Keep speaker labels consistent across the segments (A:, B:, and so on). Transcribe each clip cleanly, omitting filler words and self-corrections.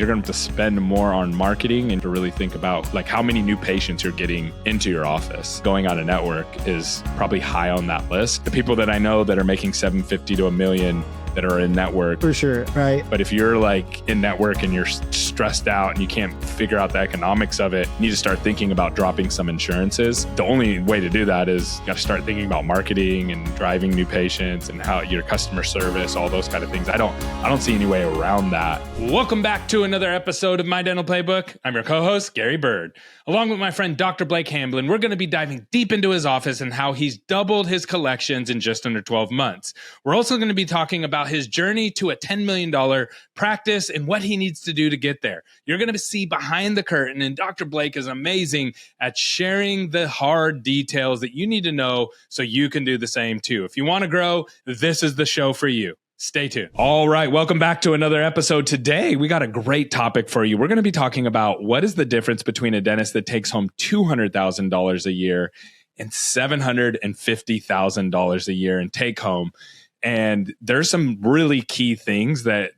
A: you're going to have to spend more on marketing and to really think about like how many new patients you're getting into your office. Going on a network is probably high on that list. The people that I know that are making $750 to $1 million that are in network.
B: For sure, right?
A: But if you're like in network and you're stressed out and you can't figure out the economics of it, you need to start thinking about dropping some insurances. The only way to do that is you got to start thinking about marketing and driving new patients and how your customer service, all those kind of things. I don't see any way around that. Welcome back to another episode of My Dental Playbook. I'm your co-host, Gary Bird. Along with my friend, Dr. Blake Hamblin, we're going to be diving deep into his office and how he's doubled his collections in just under 12 months. We're also going to be talking about his journey to a $10 million practice and what he needs to do to get there. You're going to see behind the curtain, and Dr. Blake is amazing at sharing the hard details that you need to know so you can do the same too. If you want to grow, this is the show for you. Stay tuned. All right. Welcome back to another episode. Today, we got a great topic for you. We're going to be talking about what is the difference between a dentist that takes home $200,000 a year and $750,000 a year in take home. And there's some really key things that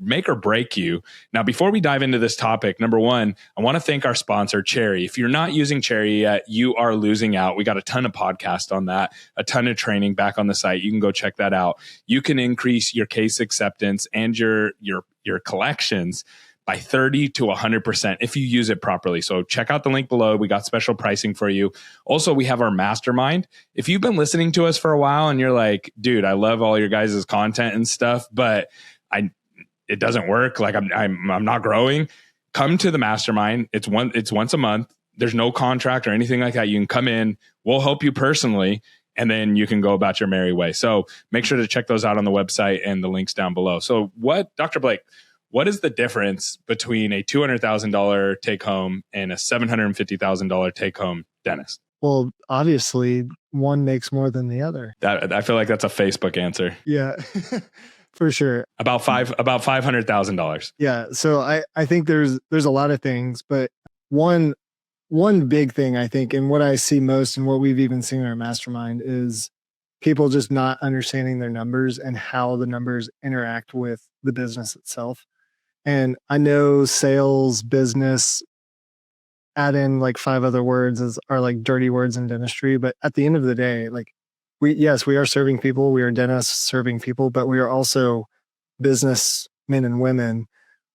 A: make or break you. Now, before we dive into this topic, number one, I want to thank our sponsor, Cherry. If you're not using Cherry yet, you are losing out. We got a ton of podcasts on that, a ton of training back on the site. You can go check that out. You can increase your case acceptance and your collections by 30 to 100% if you use it properly. So check out the link below. We got special pricing for you. Also, we have our mastermind. If you've been listening to us for a while and you're like, dude, I love all your guys' content and stuff, but it doesn't work. Like I'm not growing. Come to the mastermind. It's once a month. There's no contract or anything like that. You can come in. We'll help you personally, and then you can go about your merry way. So make sure to check those out on the website and the links down below. So Dr. Blake, what is the difference between a $200,000 take home and a $750,000 take home dentist?
B: Well, obviously, one makes more than the other.
A: I feel like that's a Facebook answer.
B: Yeah, for sure.
A: About $500,000.
B: Yeah. So I think there's a lot of things, but one big thing I think, and what I see most and what we've even seen in our mastermind is people just not understanding their numbers and how the numbers interact with the business itself. And I know sales, business, add in like 5 other words are like dirty words in dentistry. But at the end of the day, like we are serving people. We are dentists serving people, but we are also businessmen and women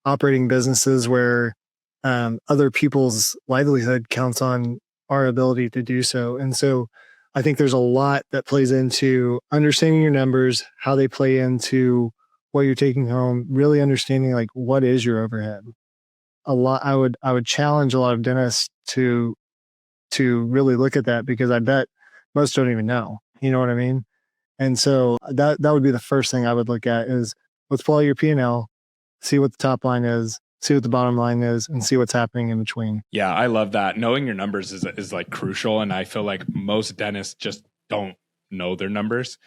B: operating businesses where other people's livelihood counts on our ability to do so. And so I think there's a lot that plays into understanding your numbers, how they play into what you're taking home, really understanding like what is your overhead. I would challenge a lot of dentists to really look at that, because I bet most don't even know. You know what I mean? And so that would be the first thing I would look at is let's pull out your P&L, see what the top line is, see what the bottom line is, and see what's happening in between.
A: Yeah, I love that. Knowing your numbers is like crucial. And I feel like most dentists just don't know their numbers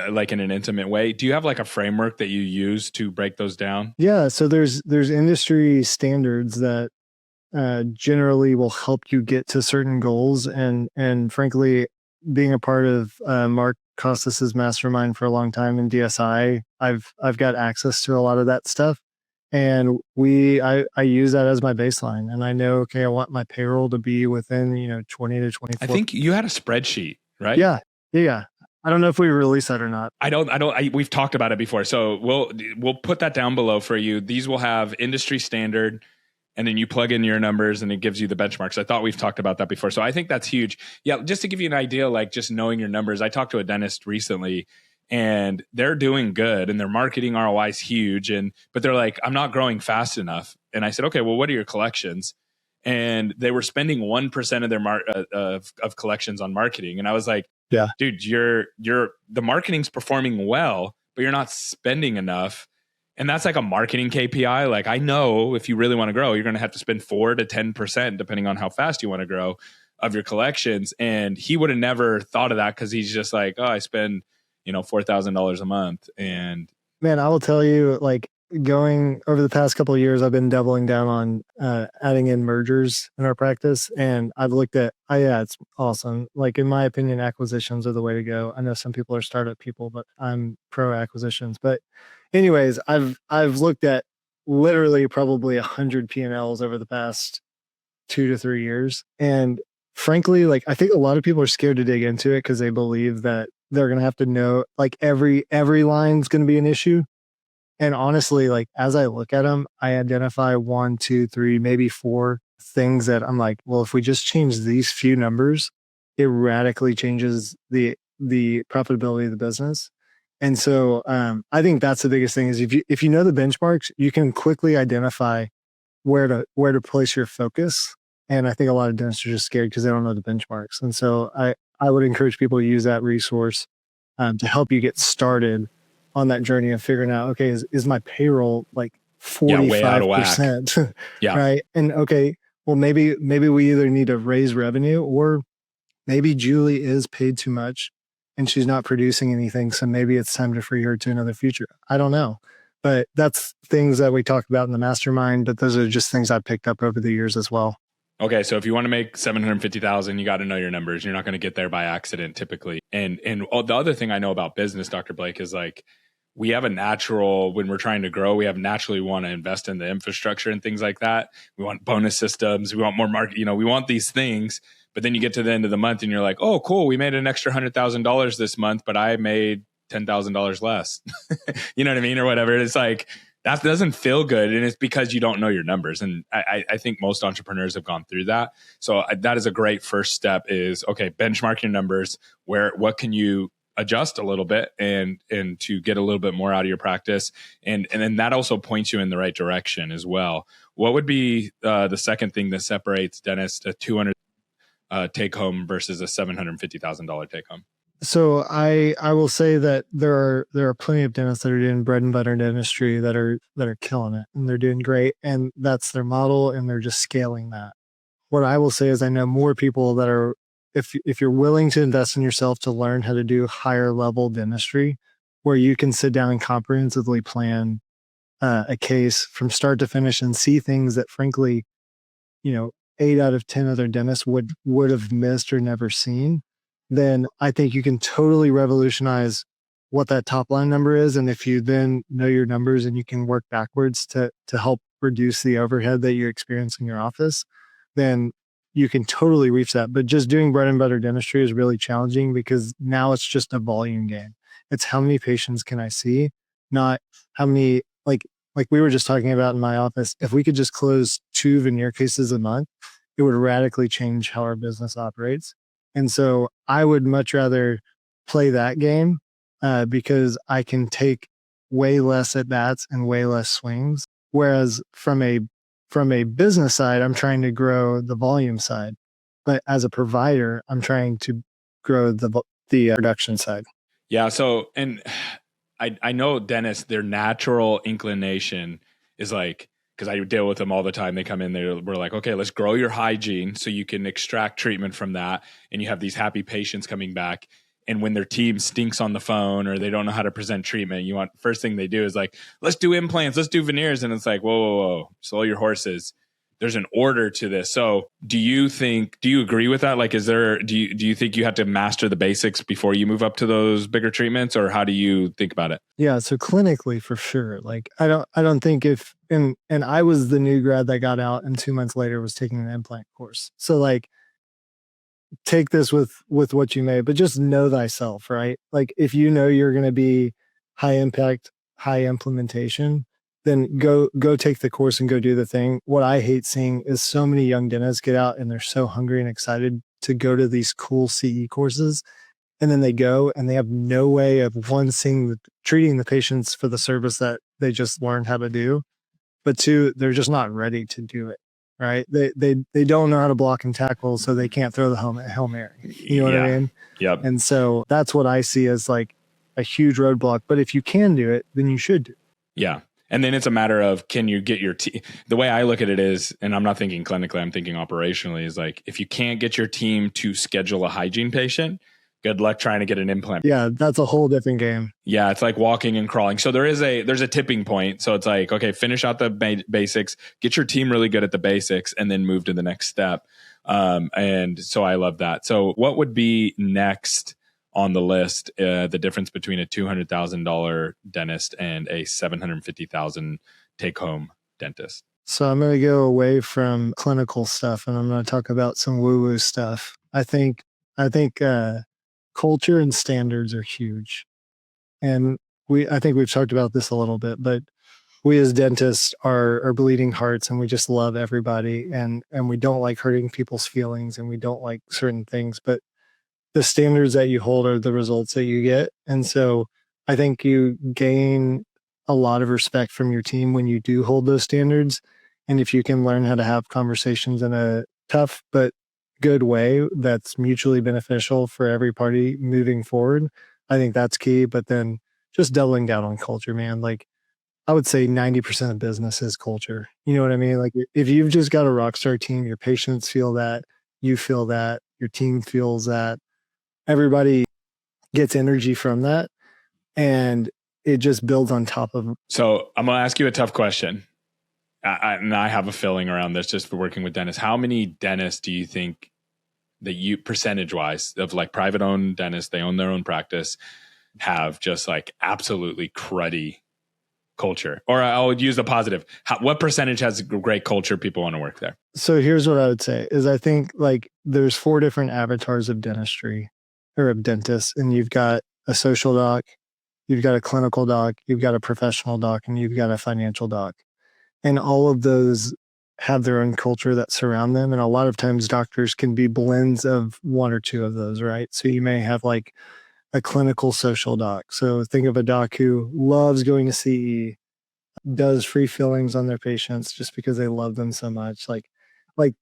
A: like in an intimate way. Do you have like a framework that you use to break those down?
B: Yeah. So there's industry standards that generally will help you get to certain goals. And frankly, being a part of Mark Costas's mastermind for a long time in DSI, I've got access to a lot of that stuff. And I use that as my baseline. And I know, okay, I want my payroll to be within, 20 to 24.
A: I think you had a spreadsheet, right?
B: Yeah. I don't know if we released that or not.
A: We've talked about it before. So we'll put that down below for you. These will have industry standard, and then you plug in your numbers and it gives you the benchmarks. I thought we've talked about that before. So I think that's huge. Yeah. Just to give you an idea, like just knowing your numbers, I talked to a dentist recently and they're doing good and their marketing ROI is huge. But they're like, I'm not growing fast enough. And I said, okay, well, what are your collections? And they were spending 1% of their of collections on marketing. And I was like,
B: yeah,
A: dude, the marketing's performing well, but you're not spending enough. And that's like a marketing KPI. Like I know if you really want to grow, you're going to have to spend 4 to 10%, depending on how fast you want to grow, of your collections. And he would have never thought of that because he's just like, oh, I spend, $4,000 a month. And
B: man, I will tell you, like going over the past couple of years, I've been doubling down on adding in mergers in our practice. And I've looked at, it's awesome. Like in my opinion, acquisitions are the way to go. I know some people are startup people, but I'm pro acquisitions. But anyways, I've looked at literally probably 100 P&Ls over the past 2 to 3 years. And frankly, like, I think a lot of people are scared to dig into it because they believe that they're going to have to know, like, every line's going to be an issue. And honestly, like, as I look at them, I identify 1, 2, 3, maybe 4 things that I'm like, well, if we just change these few numbers, it radically changes the profitability of the business. And so I think that's the biggest thing is if you know the benchmarks, you can quickly identify where to place your focus. And I think a lot of dentists are just scared because they don't know the benchmarks. And so I would encourage people to use that resource to help you get started on that journey of figuring out, okay, is my payroll like 45%?
A: Yeah.
B: Right. And okay, well, maybe we either need to raise revenue, or maybe Julie is paid too much and she's not producing anything. So maybe it's time to free her to another future. I don't know. But that's things that we talk about in the mastermind, but those are just things I picked up over the years as well.
A: Okay, so if you want to make 750,000, you got to know your numbers. You're not going to get there by accident typically. And the other thing I know about business, Dr. Blake, is like we have a natural, when we're trying to grow, we naturally want to invest in the infrastructure and things like that. We want bonus systems. We want more market, we want these things. But then you get to the end of the month and you're like, oh, cool, we made an extra $100,000 this month, but I made $10,000 less. You know what I mean? Or whatever. It's like, that doesn't feel good. And it's because you don't know your numbers. And I think most entrepreneurs have gone through that. So that is a great first step is, okay, benchmark your numbers. What can you adjust a little bit and to get a little bit more out of your practice. And then that also points you in the right direction as well. What would be the second thing that separates dentist a 200 take home versus a $750,000 take home?
B: So I will say that there are plenty of dentists that are doing bread and butter dentistry that are killing it, and they're doing great, and that's their model, and they're just scaling that. What I will say is I know more people that are, if you're willing to invest in yourself to learn how to do higher level dentistry, where you can sit down and comprehensively plan a case from start to finish and see things that frankly, 8 out of 10 other dentists would have missed or never seen, then I think you can totally revolutionize what that top line number is. And if you then know your numbers and you can work backwards to help reduce the overhead that you experience in your office, then you can totally reach that. But just doing bread and butter dentistry is really challenging because now it's just a volume game. It's how many patients can I see, not how many, like we were just talking about in my office. If we could just close 2 veneer cases a month, it would radically change how our business operates. And so I would much rather play that game because I can take way less at bats and way less swings. Whereas from a business side, I'm trying to grow the volume side, but as a provider, I'm trying to grow the production side.
A: Yeah. So, and I know dentists, their natural inclination is like, because I deal with them all the time. They come in, we're like, okay, let's grow your hygiene so you can extract treatment from that. And you have these happy patients coming back. And when their team stinks on the phone or they don't know how to present treatment, first thing they do is like, let's do implants, let's do veneers. And it's like, whoa, slow your horses. There's an order to this. So do you agree with that? Like, do you think you have to master the basics before you move up to those bigger treatments, or how do you think about it?
B: Yeah. So clinically for sure. Like I don't think and I was the new grad that got out and 2 months later was taking an implant course. So like take this with what you may, but just know thyself, right? Like if you know you're going to be high impact, high implementation, then go take the course and go do the thing. What I hate seeing is so many young dentists get out and they're so hungry and excited to go to these cool CE courses. And then they go and they have no way of treating the patients for the service that they just learned how to do. But 2, they're just not ready to do it. Right. They don't know how to block and tackle, so they can't throw the Hail Mary. You know what I mean?
A: Yep.
B: And so that's what I see as like a huge roadblock. But if you can do it, then you should do it.
A: Yeah. And then it's a matter of, can you get your team? The way I look at it is, and I'm not thinking clinically, I'm thinking operationally, is like, if you can't get your team to schedule a hygiene patient, good luck trying to get an implant.
B: Yeah, that's a whole different game.
A: Yeah, it's like walking and crawling. So there's a tipping point. So it's like, okay, finish out the basics, get your team really good at the basics, and then move to the next step. And so I love that. So what would be next on the list? The difference between a $200,000 dentist and a $750,000 take home dentist?
B: So I'm going to go away from clinical stuff and I'm going to talk about some woo-woo stuff. I think culture and standards are huge. And I think we've talked about this a little bit, but we as dentists are bleeding hearts and we just love everybody and we don't like hurting people's feelings and we don't like certain things, but the standards that you hold are the results that you get. And so I think you gain a lot of respect from your team when you do hold those standards. And if you can learn how to have conversations in a tough but good way that's mutually beneficial for every party moving forward, I think that's key. But then just doubling down on culture, man. Like I would say 90% of business is culture. You know what I mean? Like if you've just got a rock star team, your patients feel that, you feel that, your team feels that, everybody gets energy from that and it just builds on top of.
A: So I'm going to ask you a tough question. And I have a feeling around this just for working with dentists. How many dentists do you think that you, percentage wise, of like private owned dentists, they own their own practice, have just like absolutely cruddy culture? Or I would use the positive. What percentage has great culture, people want to work there?
B: So here's what I would say is I think like there's 4 different avatars of dentistry or of dentists, and you've got a social doc, you've got a clinical doc, you've got a professional doc, and you've got a financial doc. And all of those have their own culture that surround them. And a lot of times doctors can be blends of 1 or 2 of those, right? So you may have like a clinical social doc. So think of a doc who loves going to CE, does free fillings on their patients just because they love them so much. Like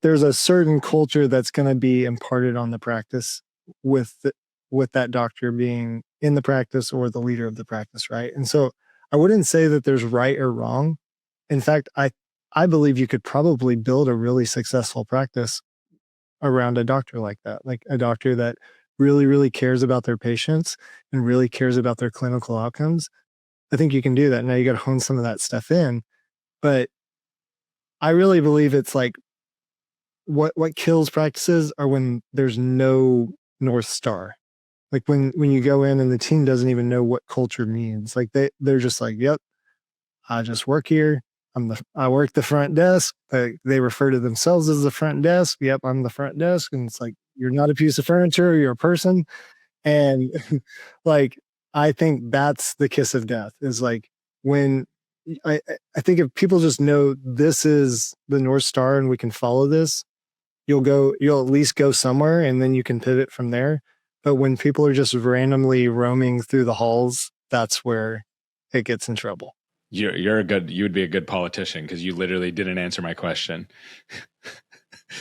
B: there's a certain culture that's going to be imparted on the practice with that doctor being in the practice or the leader of the practice, right? And so I wouldn't say that there's right or wrong. In fact, I believe you could probably build a really successful practice around a doctor like that, like a doctor that really, really cares about their patients and really cares about their clinical outcomes. I think you can do that. Now you got to hone some of that stuff in, but I really believe it's like what kills practices are when there's no North Star. Like when you go in and the team doesn't even know what culture means. Like they're just like, yep, I just work here. I work the front desk. They refer to themselves as the front desk. Yep, I'm the front desk. And it's like, you're not a piece of furniture, you're a person. And like, I think that's the kiss of death is like when I think if people just know this is the North Star and we can follow this, you'll at least go somewhere and then you can pivot from there. But when people are just randomly roaming through the halls, that's where it gets in trouble.
A: You would be a good politician because you literally didn't answer my question.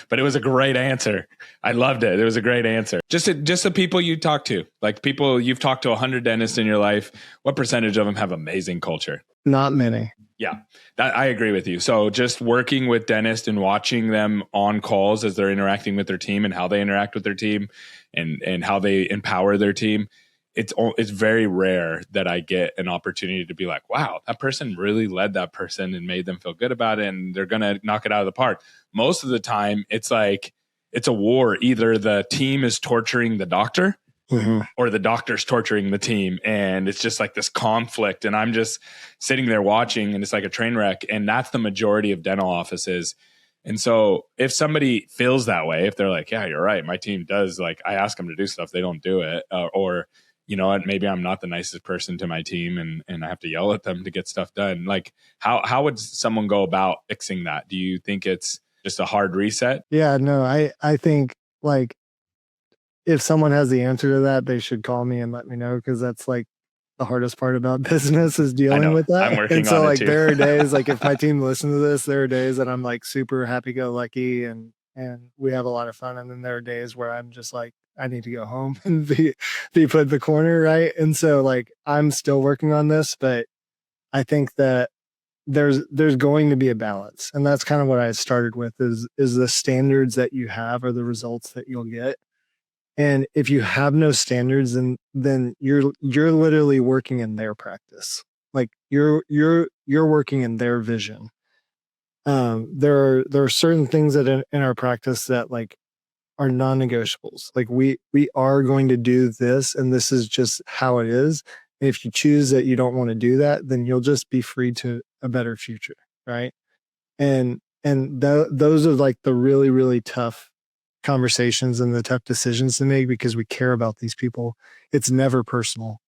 A: But it was a great answer. I loved it. It was a great answer. Just the people you talk to, like people you've talked to 100 dentists in your life. What percentage of them have amazing culture?
B: Not many.
A: Yeah, I agree with you. So just working with dentists and watching them on calls as they're interacting with their team and how they interact with their team and how they empower their team. It's very rare that I get an opportunity to be like, wow, that person really led that person and made them feel good about it. And they're going to knock it out of the park. Most of the time it's like, it's a war. Either the team is torturing the doctor or the doctor's torturing the team. And it's just like this conflict. And I'm just sitting there watching and it's like a train wreck. And that's the majority of dental offices. And so if somebody feels that way, if they're like, yeah, you're right, my team does, like, I ask them to do stuff, they don't do it. Or you know what, maybe I'm not the nicest person to my team and I have to yell at them to get stuff done. Like how would someone go about fixing that? Do you think it's just a hard reset?
B: Yeah, no, I think like if someone has the answer to that, they should call me and let me know because that's like the hardest part about business is dealing with that.
A: I'm working
B: and so
A: on it
B: like
A: too.
B: there are days like if my team listens to this, there are days that I'm like super happy go lucky and we have a lot of fun. And then there are days where I'm just like, I need to go home and be put in the corner, right? And so like I'm still working on this, but I think that there's going to be a balance. And that's kind of what I started with is the standards that you have are the results that you'll get. And if you have no standards, then you're literally working in their practice. Like you're working in their vision. There are certain things that in our practice that like are non-negotiables. Like we are going to do this, and this is just how it is. And if you choose that you don't want to do that, then you'll just be free to a better future, right? Those are like the really, really tough conversations and the tough decisions to make because we care about these people. It's never personal.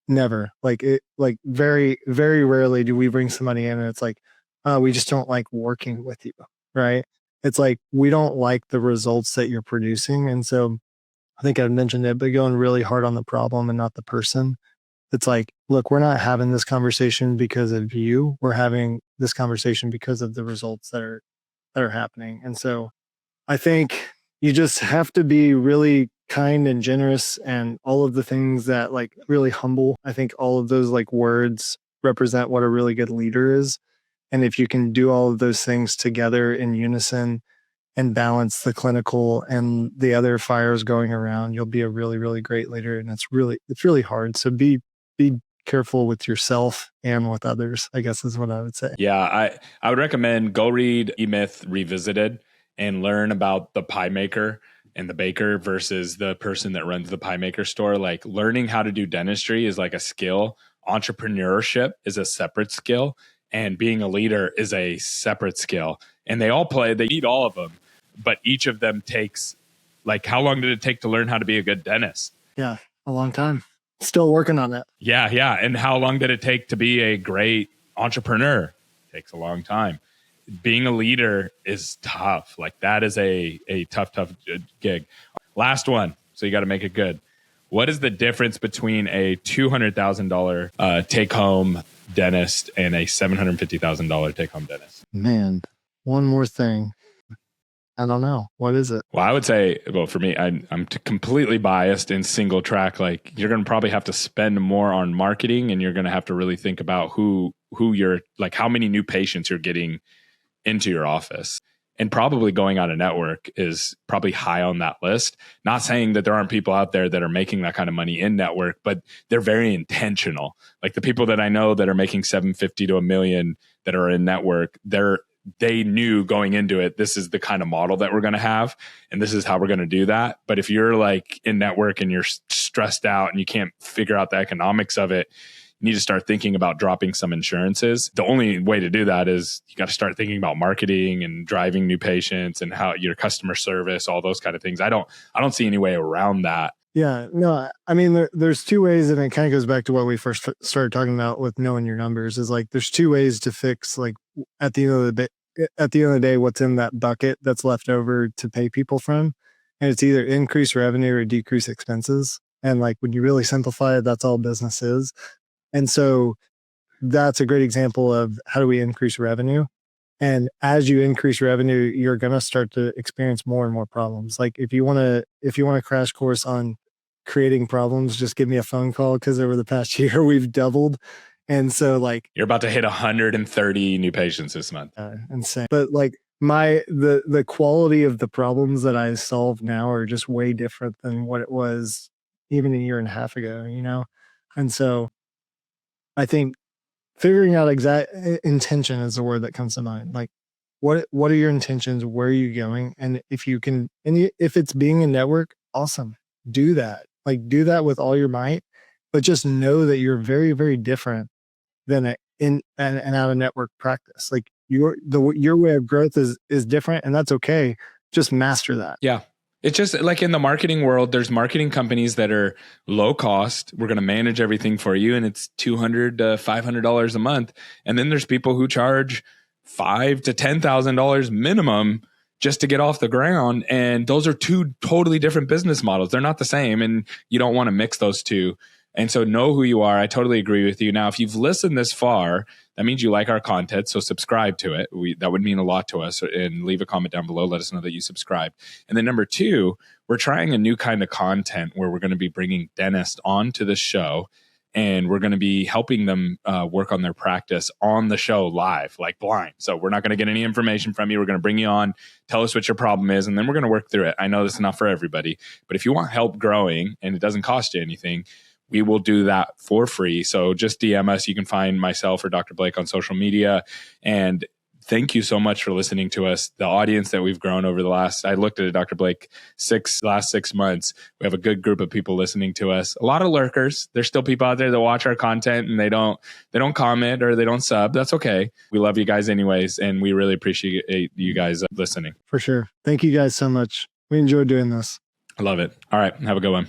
B: Never. Like very, very rarely do we bring somebody in and it's like, we just don't like working with you. Right. It's like, we don't like the results that you're producing. And so I think I've mentioned it, but going really hard on the problem and not the person. It's like, look, we're not having this conversation because of you. We're having this conversation because of the results that are happening. And so I think you just have to be really kind and generous and all of the things that like really humble. I think all of those like words represent what a really good leader is. And if you can do all of those things together in unison and balance the clinical and the other fires going around, you'll be a really, really great leader. And it's really hard. So be careful with yourself and with others, I guess is what I would say.
A: Yeah, I would recommend go read E-Myth Revisited and learn about the pie maker and the baker versus the person that runs the pie maker store. Like learning how to do dentistry is like a skill. Entrepreneurship is a separate skill. And being a leader is a separate skill. And they need all of them. But each of them takes, like, how long did it take to learn how to be a good dentist?
B: Yeah, a long time. Still working on that.
A: Yeah. And how long did it take to be a great entrepreneur? It takes a long time. Being a leader is tough. Like that is a tough gig. Last one. So you got to make it good. What is the difference between a $200,000 take-home dentist and a $750,000 take-home dentist?
B: Man, one more thing. I don't know. What is it?
A: Well, I would say, well, for me, I'm completely biased in single track. Like you're going to probably have to spend more on marketing and you're going to have to really think about who you're like, how many new patients you're getting into your office. And probably going on a network is probably high on that list. Not saying that there aren't people out there that are making that kind of money in network, but they're very intentional. Like the people that I know that are making $750,000 to $1 million that are in network, they knew going into it, this is the kind of model that we're going to have. And this is how we're going to do that. But if you're like in network and you're stressed out and you can't figure out the economics of it, you need to start thinking about dropping some insurances. The only way to do that is you got to start thinking about marketing and driving new patients and how your customer service, all those kind of things. I don't see any way around that.
B: Yeah, no, I mean, there's two ways, and it kind of goes back to what we first started talking about with knowing your numbers. Is like there's two ways to fix like at the end of the day, what's in that bucket that's left over to pay people from, and it's either increase revenue or decrease expenses. And like when you really simplify it, that's all business is. And so that's a great example of how do we increase revenue. And as you increase revenue, you're going to start to experience more and more problems. Like if you want to crash course on creating problems, just give me a phone call because over the past year we've doubled. And so like
A: you're about to hit 130 new patients this month.
B: Insane. But like the quality of the problems that I solve now are just way different than what it was even a year and a half ago, you know? And so I think figuring out exact intention is the word that comes to mind. Like, what are your intentions? Where are you going? And if you can, and if it's being a network, awesome. Do that. Like, do that with all your might. But just know that you're very, very different than an out of network practice. Like your way of growth is different, and that's okay. Just master that.
A: Yeah. It's just like in the marketing world, there's marketing companies that are low cost. We're going to manage everything for you. And it's $200 to $500 a month. And then there's people who charge $5,000 to $10,000 minimum just to get off the ground. And those are two totally different business models. They're not the same. And you don't want to mix those two. And so know who you are. I totally agree with you. Now, if you've listened this far, that means you like our content. So subscribe to it. That would mean a lot to us. And leave a comment down below. Let us know that you subscribed. And then number two, we're trying a new kind of content where we're going to be bringing dentists onto the show. And we're going to be helping them work on their practice on the show live, like blind. So we're not going to get any information from you. We're going to bring you on, tell us what your problem is, and then we're going to work through it. I know this is not for everybody, but if you want help growing and it doesn't cost you anything, we will do that for free. So just DM us. You can find myself or Dr. Blake on social media. And thank you so much for listening to us. The audience that we've grown over the last, I looked at it, Dr. Blake, last 6 months, we have a good group of people listening to us. A lot of lurkers. There's still people out there that watch our content and they don't comment or they don't sub. That's okay. We love you guys anyways. And we really appreciate you guys listening.
B: For sure. Thank you guys so much. We enjoyed doing this.
A: I love it. All right. Have a good one.